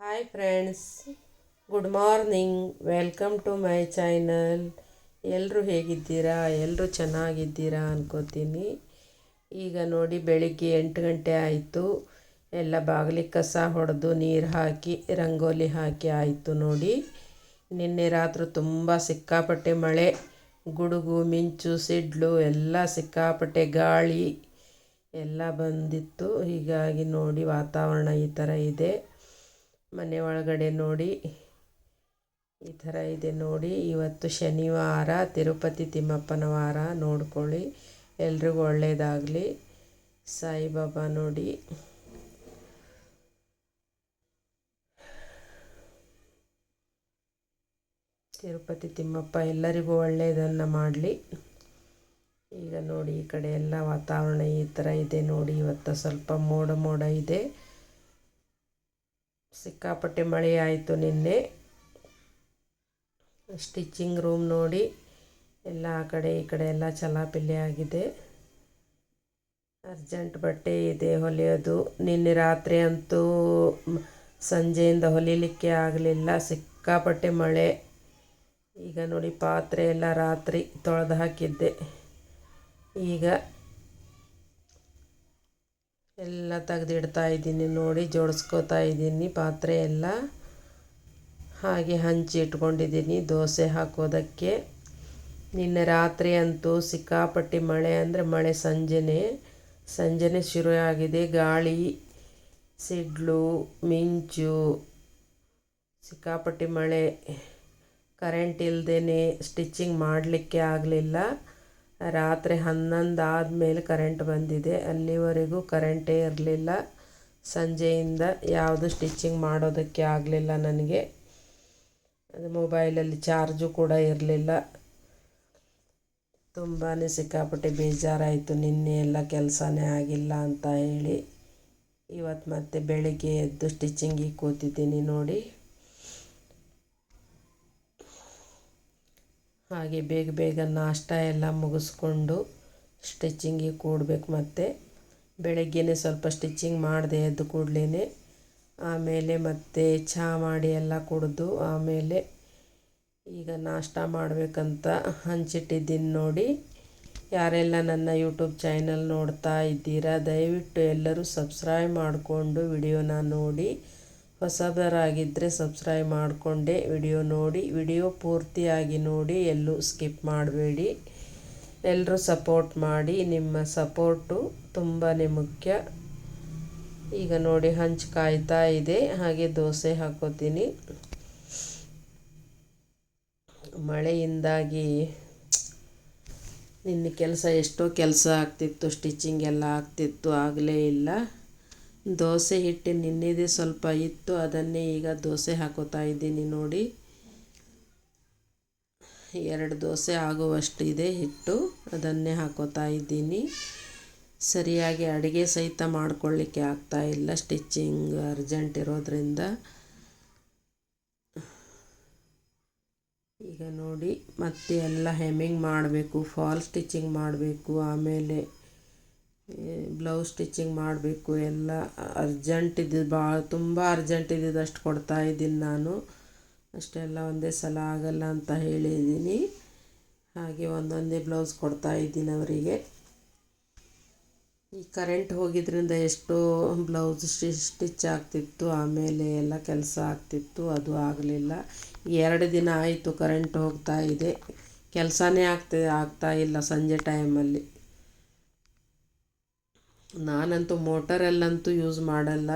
Hi friends, good morning. Welcome to my channel. ಎಲ್ಲರೂ ಹೇಗಿದ್ದೀರಾ? ಎಲ್ಲರೂ ಚೆನ್ನಾಗಿದ್ದೀರಾ ಅನ್ಕೋತೀನಿ. ಈಗ ನೋಡಿ, ಬೆಳಿಗ್ಗೆ 8 ಗಂಟೆ ಆಯಿತು. ಎಲ್ಲ ಬಾಗಿಲಿಗೆ ಕಸ ಹೊಡೆದು ನೀರು ಹಾಕಿ ರಂಗೋಲಿ ಹಾಕಿ ಆಯಿತು ನೋಡಿ. ನಿನ್ನೆ ರಾತ್ರಿ ತುಂಬ ಸಿಕ್ಕಾಪಟ್ಟೆ ಮಳೆ, ಗುಡುಗು ಮಿಂಚು ಸಿಡ್ಲು ಎಲ್ಲ ಸಿಕ್ಕಾಪಟ್ಟೆ ಗಾಳಿ ಎಲ್ಲ ಬಂದಿತ್ತು. ಹೀಗಾಗಿ ನೋಡಿ ವಾತಾವರಣ ಈ ಥರ ಇದೆ. ಮನೆ ಒಳಗಡೆ ನೋಡಿ ಈ ಥರ ಇದೆ ನೋಡಿ. ಇವತ್ತು ಶನಿವಾರ, ತಿರುಪತಿ ತಿಮ್ಮಪ್ಪನ ವಾರ. ನೋಡ್ಕೊಳ್ಳಿ, ಎಲ್ರಿಗೂ ಒಳ್ಳೆಯದಾಗಲಿ. ಸಾಯಿಬಾಬಾ ನೋಡಿ, ತಿರುಪತಿ ತಿಮ್ಮಪ್ಪ ಎಲ್ಲರಿಗೂ ಒಳ್ಳೆಯದನ್ನು ಮಾಡಲಿ. ಈಗ ನೋಡಿ, ಈ ಕಡೆ ಎಲ್ಲ ವಾತಾವರಣ ಈ ಥರ ಇದೆ ನೋಡಿ. ಇವತ್ತು ಸ್ವಲ್ಪ ಮೋಡ ಮೋಡ ಇದೆ. ಸಿಕ್ಕಾಪಟ್ಟೆ ಮಳೆ ಆಯಿತು ನಿನ್ನೆ. ಸ್ಟಿಚಿಂಗ್ ರೂಮ್ ನೋಡಿ, ಎಲ್ಲ ಆ ಕಡೆ ಈ ಕಡೆ ಎಲ್ಲ ಚಲಾಪಿಲ್ಲಿ ಆಗಿದೆ. ಅರ್ಜೆಂಟ್ ಬಟ್ಟೆ ಇದೆ ಹೊಲಿಯೋದು. ನಿನ್ನೆ ರಾತ್ರಿ ಅಂತೂ ಸಂಜೆಯಿಂದ ಹೊಲಿಲಿಕ್ಕೆ ಆಗಲಿಲ್ಲ, ಸಿಕ್ಕಾಪಟ್ಟೆ ಮಳೆ. ಈಗ ನೋಡಿ, ಪಾತ್ರೆ ಎಲ್ಲ ರಾತ್ರಿ ತೊಳೆದು ಹಾಕಿದ್ದೆ. ಈಗ ಎಲ್ಲ ತೆಗೆದಿಡ್ತಾ ಇದ್ದೀನಿ ನೋಡಿ, ಜೋಡಿಸ್ಕೋತಾ ಇದ್ದೀನಿ ಪಾತ್ರೆ ಎಲ್ಲ. ಹಾಗೆ ಹಂಚಿ ಇಟ್ಕೊಂಡಿದ್ದೀನಿ ದೋಸೆ ಹಾಕೋದಕ್ಕೆ. ನಿನ್ನೆ ರಾತ್ರಿ ಅಂತೂ ಸಿಕ್ಕಾಪಟ್ಟಿ ಮಳೆ, ಅಂದರೆ ಮಳೆ ಸಂಜೆನೇ ಶುರು ಆಗಿದೆ. ಗಾಳಿ, ಸಿಡ್ಲು, ಮಿಂಚು, ಸಿಕ್ಕಾಪಟ್ಟಿ ಮಳೆ. ಕರೆಂಟ್ ಇಲ್ಲದೇ ಸ್ಟಿಚಿಂಗ್ ಮಾಡಲಿಕ್ಕೆ ಆಗಲಿಲ್ಲ. ರಾತ್ರಿ 11 ಆದಮೇಲೆ ಕರೆಂಟ್ ಬಂದಿದೆ. ಅಲ್ಲಿವರೆಗೂ ಕರೆಂಟೇ ಇರಲಿಲ್ಲ. ಸಂಜೆಯಿಂದ ಯಾವುದು ಸ್ಟಿಚಿಂಗ್ ಮಾಡೋದಕ್ಕೆ ಆಗಲಿಲ್ಲ ನನಗೆ. ಅದು ಮೊಬೈಲಲ್ಲಿ ಚಾರ್ಜು ಕೂಡ ಇರಲಿಲ್ಲ. ತುಂಬಾ ಸಿಕ್ಕಾಪಟ್ಟೆ ಬೇಜಾರಾಯಿತು. ನಿನ್ನೆ ಎಲ್ಲ ಕೆಲಸನೇ ಆಗಿಲ್ಲ ಅಂತ ಹೇಳಿ. ಇವತ್ತು ಮತ್ತೆ ಬೆಳಿಗ್ಗೆ ಎದ್ದು ಸ್ಟಿಚಿಂಗಿಗೆ ಕೂತಿದ್ದೀನಿ ನೋಡಿ. ಹಾಗೆ ಬೇಗ ಬೇಗ ನಾಷ್ಟ ಎಲ್ಲ ಮುಗಿಸ್ಕೊಂಡು ಸ್ಟಿಚಿಂಗಿಗೆ ಕೂಡಬೇಕು. ಮತ್ತು ಬೆಳಗ್ಗೆನೇ ಸ್ವಲ್ಪ ಸ್ಟಿಚಿಂಗ್ ಮಾಡಿದೆ ಎದ್ದು ಕೂಡಲೇ. ಆಮೇಲೆ ಮತ್ತೆ ಚಹಾ ಮಾಡಿ ಎಲ್ಲ ಕುಡಿದು ಆಮೇಲೆ ಈಗ ನಾಷ್ಟ ಮಾಡಬೇಕಂತ ಹಂಚಿಟ್ಟಿದ್ದೀನಿ ನೋಡಿ. ಯಾರೆಲ್ಲ ನನ್ನ ಯೂಟ್ಯೂಬ್ ಚಾನಲ್ ನೋಡ್ತಾ ಇದ್ದೀರಾ, ದಯವಿಟ್ಟು ಎಲ್ಲರೂ ಸಬ್ಸ್ಕ್ರೈಬ್ ಮಾಡಿಕೊಂಡು ವಿಡಿಯೋನ ನೋಡಿ. ಹೊಸಬರಾಗಿದ್ದರೆ ಸಬ್ಸ್ಕ್ರೈಬ್ ಮಾಡಿಕೊಂಡೆ ವಿಡಿಯೋ ನೋಡಿ. ವಿಡಿಯೋ ಪೂರ್ತಿಯಾಗಿ ನೋಡಿ, ಎಲ್ಲೂ ಸ್ಕಿಪ್ ಮಾಡಬೇಡಿ. ಎಲ್ಲರೂ ಸಪೋರ್ಟ್ ಮಾಡಿ. ನಿಮ್ಮ ಸಪೋರ್ಟು ತುಂಬಾ ಮುಖ್ಯ. ಈಗ ನೋಡಿ, ಹಂಚು ಕಾಯ್ತಾ ಇದೆ. ಹಾಗೆ ದೋಸೆ ಹಾಕೋತೀನಿ. ಮಳೆಯಿಂದಾಗಿ ನಿನ್ನೆ ಎಷ್ಟೋ ಕೆಲಸ ಆಗ್ತಿತ್ತು, ಸ್ಟಿಚಿಂಗ್ ಎಲ್ಲ ಆಗ್ತಿತ್ತು, ಆಗಲೇ ಇಲ್ಲ. ದೋಸೆ ಹಿಟ್ಟು ನಿನ್ನೆದೇ ಸ್ವಲ್ಪ ಇತ್ತು, ಅದನ್ನೇ ಈಗ ದೋಸೆ ಹಾಕೋತಾ ಇದ್ದೀನಿ ನೋಡಿ. 2 ದೋಸೆ ಆಗುವಷ್ಟು ಇದೆ ಹಿಟ್ಟು, ಅದನ್ನೇ ಹಾಕೋತಾ ಇದ್ದೀನಿ. ಸರಿಯಾಗಿ ಅಡುಗೆ ಸಹಿತ ಮಾಡ್ಕೊಳ್ಳಿಕ್ಕೆ ಆಗ್ತಾಯಿಲ್ಲ, ಸ್ಟಿಚಿಂಗ್ ಅರ್ಜೆಂಟ್ ಇರೋದ್ರಿಂದ. ಈಗ ನೋಡಿ, ಮತ್ತೆ ಎಲ್ಲ ಹೆಮ್ಮಿಂಗ್ ಮಾಡಬೇಕು, ಫಾಲ್ ಸ್ಟಿಚಿಂಗ್ ಮಾಡಬೇಕು, ಆಮೇಲೆ ಬ್ಲೌಸ್ ಸ್ಟಿಚಿಂಗ್ ಮಾಡಬೇಕು. ಎಲ್ಲ ಅರ್ಜೆಂಟ್ ಇದ್ದಿದ್ದು, ತುಂಬ ಅರ್ಜೆಂಟ್ ಇದ್ದಿದ್ದು ಅಷ್ಟು ಕೊಡ್ತಾಯಿದ್ದೀನಿ ನಾನು. ಅಷ್ಟೆಲ್ಲ ಒಂದೇ ಸಲ ಆಗಲ್ಲ ಅಂತ ಹೇಳಿದ್ದೀನಿ. ಹಾಗೆ ಒಂದೊಂದೇ ಬ್ಲೌಸ್ ಕೊಡ್ತಾಯಿದ್ದೀನಿ ಅವರಿಗೆ. ಈ ಕರೆಂಟ್ ಹೋಗಿದ್ದರಿಂದ ಎಷ್ಟೋ ಬ್ಲೌಸ್ ಸ್ಟಿಚ್ ಆಗ್ತಿತ್ತು, ಆಮೇಲೆ ಎಲ್ಲ ಕೆಲಸ ಆಗ್ತಿತ್ತು, ಅದು ಆಗಲಿಲ್ಲ. 2 ದಿನ ಆಯಿತು ಕರೆಂಟ್ ಹೋಗ್ತಾ ಇದೆ, ಕೆಲಸನೇ ಆಗ್ತಾಯಿಲ್ಲ ಸಂಜೆ ಟೈಮಲ್ಲಿ. ನಾನಂತೂ ಮೋಟರಲ್ಲಂತೂ ಯೂಸ್ ಮಾಡಲ್ಲ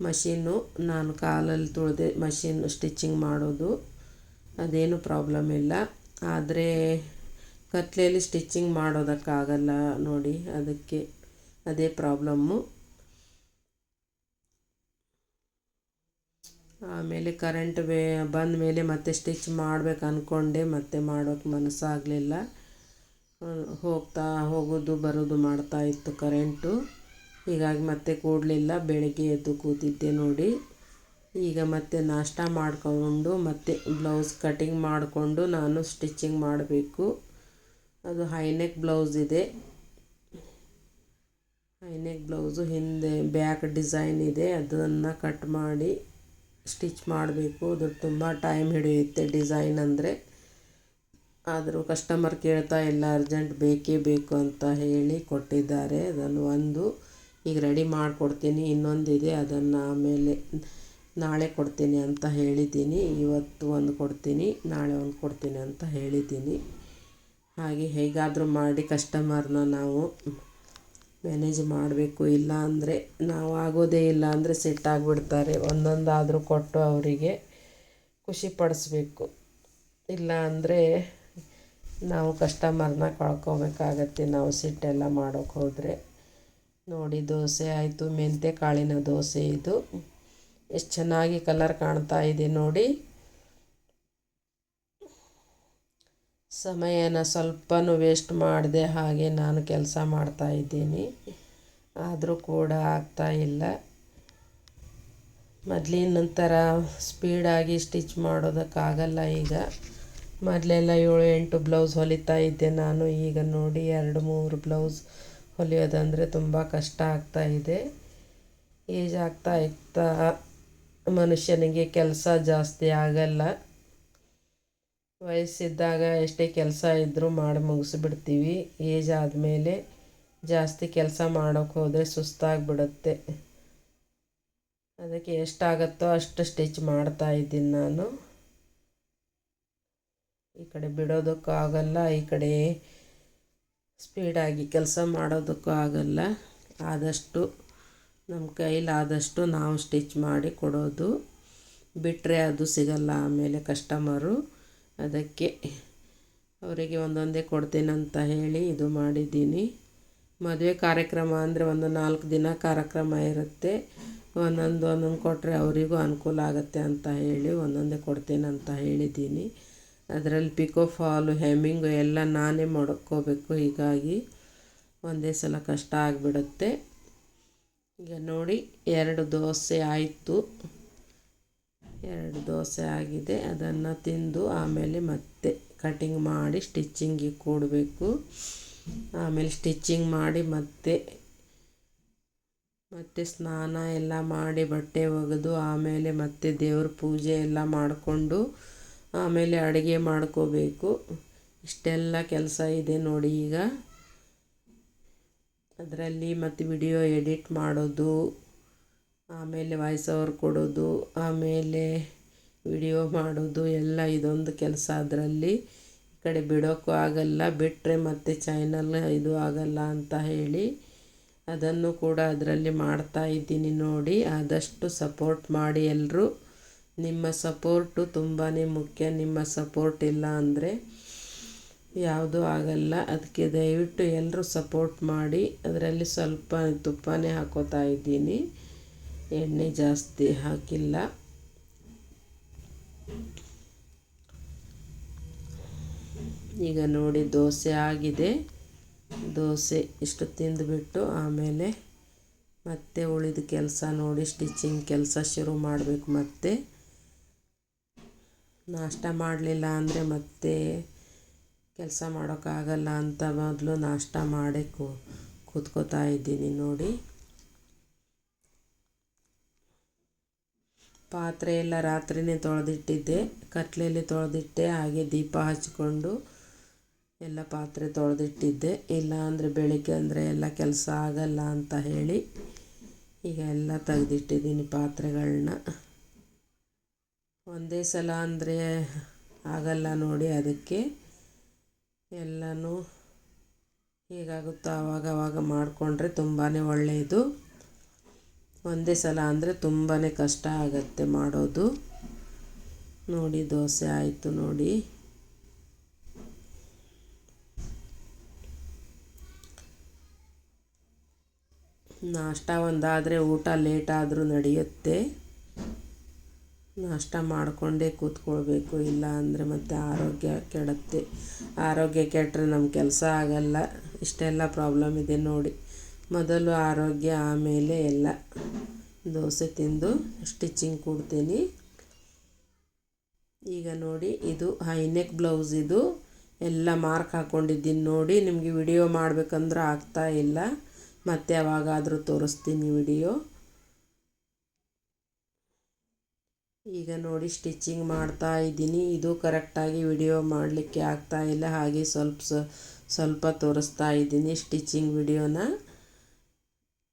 ಮಷೀನು. ನಾನು ಕಾಲಲ್ಲಿ ತುಳಿದೆ ಮಷೀನ್ ಸ್ಟಿಚಿಂಗ್ ಮಾಡೋದು, ಅದೇನು ಪ್ರಾಬ್ಲಮ್ ಇಲ್ಲ. ಆದರೆ ಕತ್ಲೆಯಲ್ಲಿ ಸ್ಟಿಚಿಂಗ್ ಮಾಡೋದಕ್ಕಾಗಲ್ಲ ನೋಡಿ, ಅದಕ್ಕೆ ಅದೇ ಪ್ರಾಬ್ಲಮ್ಮು. ಆಮೇಲೆ ಕರೆಂಟ್ ಬಂದ ಮೇಲೆ ಮತ್ತೆ ಸ್ಟಿಚ್ ಮಾಡ್ಬೇಕು ಅಂದ್ಕೊಂಡೆ, ಮತ್ತೆ ಮಾಡೋಕ್ಕೆ ಮನಸ್ಸಾಗಲಿಲ್ಲ. ಹೋಗೋದು ಬರೋದು ಮಾಡ್ತಾಯಿತ್ತು ಕರೆಂಟು. ಹೀಗಾಗಿ ಮತ್ತೆ ಕೂಡಲಿಲ್ಲ, ಬೆಳಗ್ಗೆ ಎದ್ದು ಕೂತಿದ್ದೆ ನೋಡಿ. ಈಗ ಮತ್ತೆ ನಾಷ್ಟ ಮಾಡಿಕೊಂಡು ಮತ್ತೆ ಬ್ಲೌಸ್ ಕಟಿಂಗ್ ಮಾಡಿಕೊಂಡು ನಾನು ಸ್ಟಿಚಿಂಗ್ ಮಾಡಬೇಕು. ಅದು ಹೈನೆಕ್ ಬ್ಲೌಸ್ ಇದೆ. ಹೈನೆಕ್ ಬ್ಲೌಸು ಹಿಂದೆ ಬ್ಯಾಕ್ ಡಿಸೈನ್ ಇದೆ, ಅದನ್ನು ಕಟ್ ಮಾಡಿ ಸ್ಟಿಚ್ ಮಾಡಬೇಕು. ಅದು ತುಂಬ ಟೈಮ್ ಹಿಡಿಯುತ್ತೆ ಡಿಸೈನ್ ಅಂದರೆ. ಆದರೂ ಕಸ್ಟಮರ್ ಕೇಳ್ತಾ ಇಲ್ಲ, ಅರ್ಜೆಂಟ್ ಬೇಕೇ ಬೇಕು ಅಂತ ಹೇಳಿ ಕೊಟ್ಟಿದ್ದಾರೆ. ಅದನ್ನು ಒಂದು ಈಗ ರೆಡಿ ಮಾಡಿಕೊಡ್ತೀನಿ. ಇನ್ನೊಂದಿದೆ, ಅದನ್ನು ಆಮೇಲೆ ನಾಳೆ ಕೊಡ್ತೀನಿ ಅಂತ ಹೇಳಿದ್ದೀನಿ. ಇವತ್ತು ಒಂದು ಕೊಡ್ತೀನಿ, ನಾಳೆ ಒಂದು ಕೊಡ್ತೀನಿ ಅಂತ ಹೇಳಿದ್ದೀನಿ. ಹಾಗೆ ಹೇಗಾದರೂ ಮಾಡಿ ಕಸ್ಟಮರ್ನ ನಾವು ಮ್ಯಾನೇಜ್ ಮಾಡಬೇಕು. ಇಲ್ಲ ಅಂದರೆ ನಾವು ಆಗೋದೇ ಇಲ್ಲ ಅಂದರೆ ಸಿಟ್ಟಾಗಿಬಿಡ್ತಾರೆ. ಒಂದೊಂದಾದರೂ ಕೊಟ್ಟು ಅವರಿಗೆ ಖುಷಿ ಪಡಿಸ್ಬೇಕು. ಇಲ್ಲ ಅಂದರೆ ನಾವು ಕಸ್ಟಮರ್ನ ಕಳ್ಕೊಬೇಕಾಗತ್ತೆ, ನಾವು ಸಿಟ್ಟೆಲ್ಲ ಮಾಡೋಕ್ಕೆ ಹೋದರೆ. ನೋಡಿ, ದೋಸೆ ಆಯಿತು. ಮೆಂತ್ಯ ಕಾಳಿನ ದೋಸೆ ಇದು. ಎಷ್ಟು ಚೆನ್ನಾಗಿ ಕಲರ್ ಕಾಣ್ತಾ ಇದೆ ನೋಡಿ. ಸಮಯನ ಸ್ವಲ್ಪನೂ ವೇಸ್ಟ್ ಮಾಡದೆ ಹಾಗೆ ನಾನು ಕೆಲಸ ಮಾಡ್ತಾಯಿದ್ದೀನಿ. ಆದರೂ ಕೂಡ ಆಗ್ತಾಯಿಲ್ಲ. ಮೊದಲಿನ ಥರ ಸ್ಪೀಡಾಗಿ ಸ್ಟಿಚ್ ಮಾಡೋದಕ್ಕಾಗಲ್ಲ ಈಗ. ಮೊದಲೆಲ್ಲ 7-8 ಬ್ಲೌಸ್ ಹೊಲಿತಾ ಇದ್ದೆ ನಾನು. ಈಗ ನೋಡಿ 2-3 ಬ್ಲೌಸ್ ಹೊಲಿಯೋದಂದರೆ ತುಂಬ ಕಷ್ಟ ಆಗ್ತಾಯಿದೆ. ಏಜ್ ಆಗ್ತಾ ಮನುಷ್ಯನಿಗೆ ಕೆಲಸ ಜಾಸ್ತಿ ಆಗಲ್ಲ. ವಯಸ್ಸಿದ್ದಾಗ ಎಷ್ಟೇ ಕೆಲಸ ಇದ್ದರೂ ಮಾಡಿ ಮುಗಿಸ್ಬಿಡ್ತೀವಿ. ಏಜ್ ಆದಮೇಲೆ ಜಾಸ್ತಿ ಕೆಲಸ ಮಾಡೋಕ್ಕೆ ಹೋದರೆ ಸುಸ್ತಾಗಿಬಿಡುತ್ತೆ. ಅದಕ್ಕೆ ಎಷ್ಟಾಗತ್ತೋ ಅಷ್ಟು ಸ್ಟಿಚ್ ಮಾಡ್ತಾಯಿದ್ದೀನಿ ನಾನು. ಈ ಕಡೆ ಬಿಡೋದಕ್ಕೂ ಆಗಲ್ಲ, ಈ ಕಡೆ ಸ್ಪೀಡಾಗಿ ಕೆಲಸ ಮಾಡೋದಕ್ಕೂ ಆಗಲ್ಲ. ಆದಷ್ಟು ನಮ್ಮ ಕೈಲಾದಷ್ಟು ನಾವು ಸ್ಟಿಚ್ ಮಾಡಿ ಕೊಡೋದು. ಬಿಟ್ಟರೆ ಅದು ಸಿಗಲ್ಲ ಆಮೇಲೆ ಕಸ್ಟಮರು. ಅದಕ್ಕೆ ಅವರಿಗೆ ಒಂದೊಂದೇ ಕೊಡ್ತೀನಂತ ಹೇಳಿ ಇದು ಮಾಡಿದ್ದೀನಿ. ಮದುವೆ ಕಾರ್ಯಕ್ರಮ ಅಂದರೆ ಒಂದು 4 ದಿನ ಕಾರ್ಯಕ್ರಮ ಇರುತ್ತೆ. ಒಂದೊಂದು ಕೊಟ್ಟರೆ ಅವರಿಗೂ ಅನುಕೂಲ ಆಗುತ್ತೆ ಅಂತ ಹೇಳಿ ಒಂದೊಂದೇ ಕೊಡ್ತೀನಂತ ಹೇಳಿದ್ದೀನಿ. ಅದರಲ್ಲಿ ಪಿಕೋ ಫಾಲು, ಹೆಮ್ಮಿಂಗು ಎಲ್ಲ ನಾನೇ ಮಾಡ್ಕೋಬೇಕು. ಹೀಗಾಗಿ ಒಂದೇ ಸಲ ಕಷ್ಟ ಆಗಿಬಿಡುತ್ತೆ. ಈಗ ನೋಡಿ 2 ದೋಸೆ ಆಯಿತು. 2 ದೋಸೆ ಆಗಿದೆ. ಅದನ್ನು ತಿಂದು ಆಮೇಲೆ ಮತ್ತೆ ಕಟಿಂಗ್ ಮಾಡಿ ಸ್ಟಿಚ್ಚಿಂಗಿಗೆ ಕೊಡಬೇಕು. ಆಮೇಲೆ ಸ್ಟಿಚ್ಚಿಂಗ್ ಮಾಡಿ ಮತ್ತೆ ಸ್ನಾನ ಎಲ್ಲ ಮಾಡಿ ಬಟ್ಟೆ ಒಗೆದು ಆಮೇಲೆ ಮತ್ತೆ ದೇವ್ರ ಪೂಜೆ ಎಲ್ಲ ಮಾಡಿಕೊಂಡು ಆಮೇಲೆ ಅಡುಗೆ ಮಾಡ್ಕೋಬೇಕು. ಇಷ್ಟೆಲ್ಲ ಕೆಲಸ ಇದೆ ನೋಡಿ ಈಗ. ಅದರಲ್ಲಿ ಮತ್ತು ವಿಡಿಯೋ ಎಡಿಟ್ ಮಾಡೋದು, ಆಮೇಲೆ ವಾಯ್ಸ್ ಓವರ್ ಕೊಡೋದು, ಆಮೇಲೆ ವಿಡಿಯೋ ಮಾಡೋದು ಎಲ್ಲ ಇದೊಂದು ಕೆಲಸ. ಅದರಲ್ಲಿ ಈ ಕಡೆ ಬಿಡೋಕ್ಕೂ ಆಗಲ್ಲ. ಬಿಟ್ಟರೆ ಮತ್ತೆ ಚಾನಲ್ ಇದು ಆಗಲ್ಲ ಅಂತ ಹೇಳಿ ಅದನ್ನು ಕೂಡ ಅದರಲ್ಲಿ ಮಾಡ್ತಾಯಿದ್ದೀನಿ ನೋಡಿ. ಆದಷ್ಟು ಸಪೋರ್ಟ್ ಮಾಡಿ ಎಲ್ಲರೂ. ನಿಮ್ಮ ಸಪೋರ್ಟು ತುಂಬಾ ಮುಖ್ಯ. ನಿಮ್ಮ ಸಪೋರ್ಟ್ ಇಲ್ಲ ಅಂದರೆ ಯಾವುದೂ ಆಗಲ್ಲ. ಅದಕ್ಕೆ ದಯವಿಟ್ಟು ಎಲ್ಲರೂ ಸಪೋರ್ಟ್ ಮಾಡಿ. ಅದರಲ್ಲಿ ಸ್ವಲ್ಪ ತುಪ್ಪನೇ ಹಾಕೋತಾ ಇದ್ದೀನಿ, ಎಣ್ಣೆ ಜಾಸ್ತಿ ಹಾಕಿಲ್ಲ. ಈಗ ನೋಡಿ ದೋಸೆ ಆಗಿದೆ. ದೋಸೆ ಇಷ್ಟು ತಿಂದುಬಿಟ್ಟು ಆಮೇಲೆ ಮತ್ತೆ ಉಳಿದ ಕೆಲಸ ನೋಡಿ ಸ್ಟಿಚಿಂಗ್ ಕೆಲಸ ಶುರು ಮಾಡಬೇಕು. ಮತ್ತೆ ನಾಷ್ಟ ಮಾಡಲಿಲ್ಲ ಅಂದರೆ ಮತ್ತೆ ಕೆಲಸ ಮಾಡೋಕ್ಕಾಗಲ್ಲ ಅಂತ ಮೊದಲು ನಾಷ್ಟ ಮಾಡಿ ಕೂತ್ಕೋತಾ ಇದ್ದೀನಿ ನೋಡಿ. ಪಾತ್ರೆ ಎಲ್ಲ ರಾತ್ರಿನೇ ತೊಳೆದಿಟ್ಟಿದ್ದೆ, ಕತ್ಲೆಯಲ್ಲಿ ತೊಳೆದಿಟ್ಟೆ. ಹಾಗೆ ದೀಪ ಹಚ್ಚಿಕೊಂಡು ಎಲ್ಲ ಪಾತ್ರೆ ತೊಳೆದಿಟ್ಟಿದ್ದೆ. ಇಲ್ಲ ಅಂದರೆ ಬೆಳಿಗ್ಗೆ ಅಂದರೆ ಎಲ್ಲ ಕೆಲಸ ಆಗಲ್ಲ ಅಂತ ಹೇಳಿ ಈಗ ಎಲ್ಲ ತೆಗೆದಿಟ್ಟಿದ್ದೀನಿ ಪಾತ್ರೆಗಳನ್ನ. ಒಂದೇ ಸಲ ಅಂದರೆ ಆಗಲ್ಲ ನೋಡಿ. ಅದಕ್ಕೆ ಎಲ್ಲನೂ ಹೇಗಾಗುತ್ತೋ ಆವಾಗ ಮಾಡಿಕೊಂಡ್ರೆ ತುಂಬಾ ಒಳ್ಳೆಯದು. ಒಂದೇ ಸಲ ಅಂದರೆ ತುಂಬಾ ಕಷ್ಟ ಆಗುತ್ತೆ ಮಾಡೋದು. ನೋಡಿ ದೋಸೆ ಆಯಿತು ನೋಡಿ. ನಾಷ್ಟ ಒಂದಾದರೆ ಊಟ ಲೇಟ್ ಆದರೂ ನಡೆಯುತ್ತೆ. ನಾಷ್ಟ ಮಾಡಿಕೊಂಡೇ ಕೂತ್ಕೊಳ್ಬೇಕು. ಇಲ್ಲ ಅಂದರೆ ಮತ್ತೆ ಆರೋಗ್ಯ ಕೆಡುತ್ತೆ. ಆರೋಗ್ಯ ಕೆಟ್ಟರೆ ನಮ್ಮ ಕೆಲಸ ಆಗಲ್ಲ. ಇಷ್ಟೆಲ್ಲ ಪ್ರಾಬ್ಲಮ್ ಇದೆ ನೋಡಿ. ಮೊದಲು ಆರೋಗ್ಯ, ಆಮೇಲೆ ಎಲ್ಲ. ದೋಸೆ ತಿಂದು ಸ್ಟಿಚಿಂಗ್ ಕೊಡ್ತೀನಿ. ಈಗ ನೋಡಿ ಇದು ಹೈನೆಕ್ ಬ್ಲೌಸ್. ಇದು ಎಲ್ಲ ಮಾರ್ಕ್ ಹಾಕ್ಕೊಂಡಿದ್ದೀನಿ ನೋಡಿ. ನಿಮಗೆ ವಿಡಿಯೋ ಮಾಡಬೇಕಂದ್ರೆ ಆಗ್ತಾ ಇಲ್ಲ. ಮತ್ತೆ ಯಾವಾಗಾದರೂ ತೋರಿಸ್ತೀನಿ ವಿಡಿಯೋ. ಈಗ ನೋಡಿ ಸ್ಟಿಚಿಂಗ್ ಮಾಡ್ತಾ ಇದ್ದೀನಿ. ಇದು ಕರೆಕ್ಟಾಗಿ ವಿಡಿಯೋ ಮಾಡಲಿಕ್ಕೆ ಆಗ್ತಾಯಿಲ್ಲ, ಹಾಗೆ ಸ್ವಲ್ಪ ತೋರಿಸ್ತಾ ಇದ್ದೀನಿ ಸ್ಟಿಚಿಂಗ್ ವಿಡಿಯೋನ.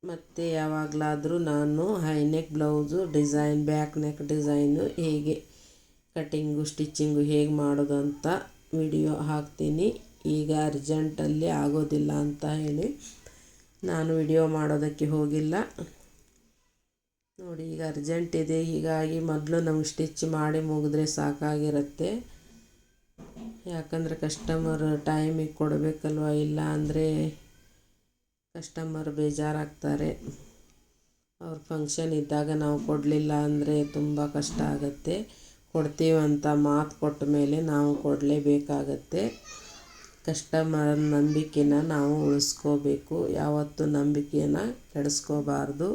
ಮತ್ತು ಯಾವಾಗಲಾದರೂ ನಾನು high neck blouse design, back neck design ಹೇಗೆ ಕಟಿಂಗು ಸ್ಟಿಚಿಂಗು ಹೇಗೆ ಮಾಡೋದು ಅಂತ ವಿಡಿಯೋ ಹಾಕ್ತೀನಿ. ಈಗ ಅರ್ಜೆಂಟಲ್ಲಿ ಆಗೋದಿಲ್ಲ ಅಂತ ಹೇಳಿ ನಾನು ವಿಡಿಯೋ ಮಾಡೋದಕ್ಕೆ ಹೋಗಿಲ್ಲ. ನೋಡಿ, ಈಗ ಅರ್ಜೆಂಟ್ ಇದೆ, ಹೀಗಾಗಿ ಮೊದಲು ನಮ್ಗೆ ಸ್ಟಿಚ್ ಮಾಡಿ ಮುಗಿದ್ರೆ ಸಾಕಾಗಿರುತ್ತೆ. ಯಾಕಂದರೆ ಕಸ್ಟಮರ್ ಟೈಮಿಗೆ ಕೊಡಬೇಕಲ್ವ, ಇಲ್ಲ ಅಂದರೆ ಕಸ್ಟಮರ್ ಬೇಜಾರಾಗ್ತಾರೆ. ಅವ್ರ ಫಂಕ್ಷನ್ ಇದ್ದಾಗ ನಾವು ಕೊಡಲಿಲ್ಲ ಅಂದರೆ ತುಂಬ ಕಷ್ಟ ಆಗುತ್ತೆ. ಕೊಡ್ತೀವಂತ ಮಾತು ಕೊಟ್ಟ ಮೇಲೆ ನಾವು ಕೊಡಲೇಬೇಕಾಗತ್ತೆ. ಕಸ್ಟಮರ್ ನಂಬಿಕೆನ ನಾವು ಉಳಿಸ್ಕೋಬೇಕು. ಯಾವತ್ತೂ ನಂಬಿಕೆನ ಕೆಡಿಸ್ಕೋಬಾರ್ದು.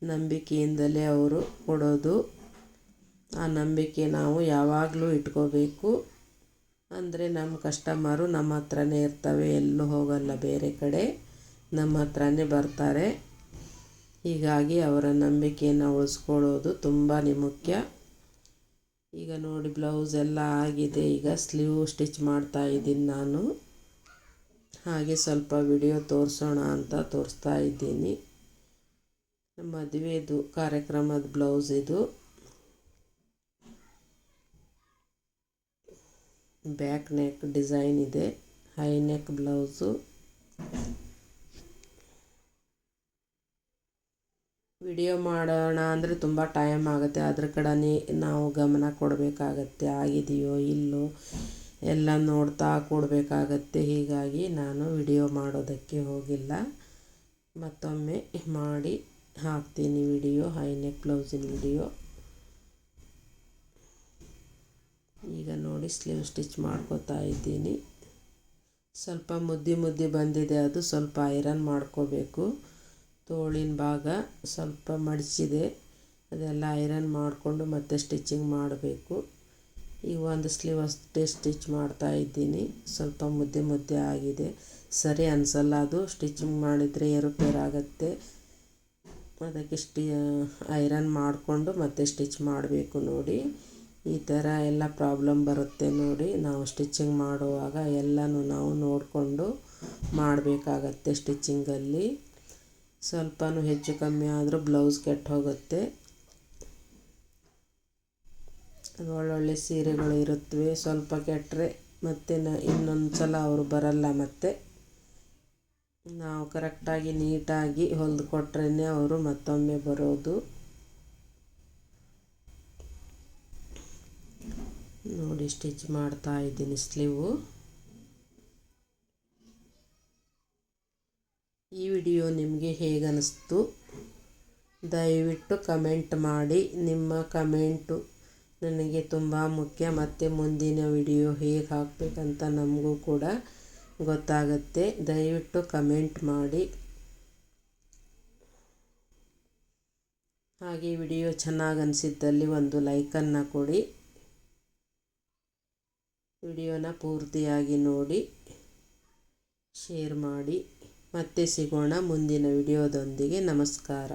ನಂಬಿಕೆಯಿಂದಲೇ ಅವರು ಕೊಡೋದು. ಆ ನಂಬಿಕೆ ನಾವು ಯಾವಾಗಲೂ ಇಟ್ಕೋಬೇಕು. ಅಂದರೆ ನಮ್ಮ ಕಸ್ಟಮರು ನಮ್ಮ ಹತ್ರನೇ ಇರ್ತವೆ, ಎಲ್ಲೂ ಹೋಗಲ್ಲ ಬೇರೆ ಕಡೆ, ನಮ್ಮ ಹತ್ರನೇ ಬರ್ತಾರೆ. ಹೀಗಾಗಿ ಅವರ ನಂಬಿಕೆಯನ್ನು ಉಳಿಸ್ಕೊಳ್ಳೋದು ತುಂಬಾ ಮುಖ್ಯ. ಈಗ ನೋಡಿ, ಬ್ಲೌಸ್ ಎಲ್ಲ ಆಗಿದೆ. ಈಗ ಸ್ಲೀವ್ ಸ್ಟಿಚ್ ಮಾಡ್ತಾ ಇದ್ದೀನಿ ನಾನು. ಹಾಗೆ ಸ್ವಲ್ಪ ವಿಡಿಯೋ ತೋರಿಸೋಣ ಅಂತ ತೋರಿಸ್ತಾ ಇದ್ದೀನಿ. ಮದುವೆದು ಕಾರ್ಯಕ್ರಮದ ಬ್ಲೌಸ್ ಇದು. ಬ್ಯಾಕ್ ನೆಕ್ ಡಿಸೈನ್ ಇದೆ, ಹೈ ನೆಕ್ ಬ್ಲೌಸು. ವಿಡಿಯೋ ಮಾಡೋಣ ಅಂದರೆ ತುಂಬ ಟೈಮ್ ಆಗುತ್ತೆ, ಅದ್ರ ಕಡೆ ನಾವು ಗಮನ ಕೊಡಬೇಕಾಗತ್ತೆ. ಆಗಿದೆಯೋ ಇಲ್ಲೋ ಎಲ್ಲ ನೋಡ್ತಾ ಕೊಡಬೇಕಾಗತ್ತೆ. ಹೀಗಾಗಿ ನಾನು ವಿಡಿಯೋ ಮಾಡೋದಕ್ಕೆ ಹೋಗಿಲ್ಲ. ಮತ್ತೊಮ್ಮೆ ಮಾಡಿ ಹಾಕ್ತೀನಿ ವಿಡಿಯೋ, ಹೈ ನೆಕ್ ಬ್ಲೌಸಿನ ವಿಡಿಯೋ. ಈಗ ನೋಡಿ, ಸ್ಲೀವ್ ಸ್ಟಿಚ್ ಮಾಡ್ಕೋತಾ ಇದ್ದೀನಿ. ಸ್ವಲ್ಪ ಮುದ್ದೆ ಬಂದಿದೆ, ಅದು ಸ್ವಲ್ಪ ಐರನ್ ಮಾಡ್ಕೋಬೇಕು. ತೋಳಿನ ಭಾಗ ಸ್ವಲ್ಪ ಮಡಚಿದೆ, ಅದೆಲ್ಲ ಐರನ್ ಮಾಡಿಕೊಂಡು ಮತ್ತೆ ಸ್ಟಿಚಿಂಗ್ ಮಾಡಬೇಕು. ಈಗ ಒಂದು ಸ್ಲೀವ್ ಅಷ್ಟೇ ಸ್ಟಿಚ್ ಮಾಡ್ತಾ ಇದ್ದೀನಿ. ಸ್ವಲ್ಪ ಮುದ್ದೆ ಆಗಿದೆ, ಸರಿ ಅನಿಸಲ್ಲ. ಅದು ಸ್ಟಿಚಿಂಗ್ ಮಾಡಿದರೆ ಏರುಪೇರಾಗತ್ತೆ. ಅದಕ್ಕೆ ಐರನ್ ಮಾಡಿಕೊಂಡು ಮತ್ತೆ ಸ್ಟಿಚ್ ಮಾಡಬೇಕು. ನೋಡಿ, ಈ ಥರ ಎಲ್ಲ ಪ್ರಾಬ್ಲಮ್ ಬರುತ್ತೆ ನೋಡಿ. ನಾವು ಸ್ಟಿಚಿಂಗ್ ಮಾಡುವಾಗ ಎಲ್ಲನೂ ನಾವು ನೋಡಿಕೊಂಡು ಮಾಡಬೇಕಾಗತ್ತೆ. ಸ್ಟಿಚಿಂಗಲ್ಲಿ ಸ್ವಲ್ಪನೂ ಹೆಚ್ಚು ಕಮ್ಮಿ ಆದರೂ ಬ್ಲೌಸ್ ಕೆಟ್ಟು ಹೋಗುತ್ತೆ. ಒಳ್ಳೊಳ್ಳೆ ಸೀರೆಗಳು ಇರುತ್ತವೆ, ಸ್ವಲ್ಪ ಕೆಟ್ಟರೆ ಮತ್ತೆ ಇನ್ನೊಂದು ಸಲ ಅವರು ಬರಲ್ಲ. ಮತ್ತು ನಾವು ಕರೆಕ್ಟಾಗಿ ನೀಟಾಗಿ ಹೊಲಿದು ಕೊಟ್ರೇ ಅವರು ಮತ್ತೊಮ್ಮೆ ಬರೋದು. ನೋಡಿ, ಸ್ಟಿಚ್ ಮಾಡ್ತಾ ಇದ್ದೀನಿ ಸ್ಲೀವು. ಈ ವಿಡಿಯೋ ನಿಮಗೆ ಹೇಗೆ ಅನ್ನಿಸ್ತು ದಯವಿಟ್ಟು ಕಮೆಂಟ್ ಮಾಡಿ. ನಿಮ್ಮ ಕಮೆಂಟು ನನಗೆ ತುಂಬ ಮುಖ್ಯ. ಮತ್ತು ಮುಂದಿನ ವಿಡಿಯೋ ಹೇಗೆ ಹಾಕಬೇಕಂತ ನಮಗೂ ಕೂಡ ಗೊತ್ತಾಗುತ್ತೆ. ದಯವಿಟ್ಟು ಕಮೆಂಟ್ ಮಾಡಿ. ಹಾಗೆ ವಿಡಿಯೋ ಚೆನ್ನಾಗಿ ಅನಿಸಿದ್ದಲ್ಲಿ ಒಂದು ಲೈಕನ್ನು ಕೊಡಿ. ವಿಡಿಯೋನ ಪೂರ್ತಿಯಾಗಿ ನೋಡಿ, ಶೇರ್ ಮಾಡಿ. ಮತ್ತೆ ಸಿಗೋಣ ಮುಂದಿನ ವಿಡಿಯೋದೊಂದಿಗೆ. ನಮಸ್ಕಾರ.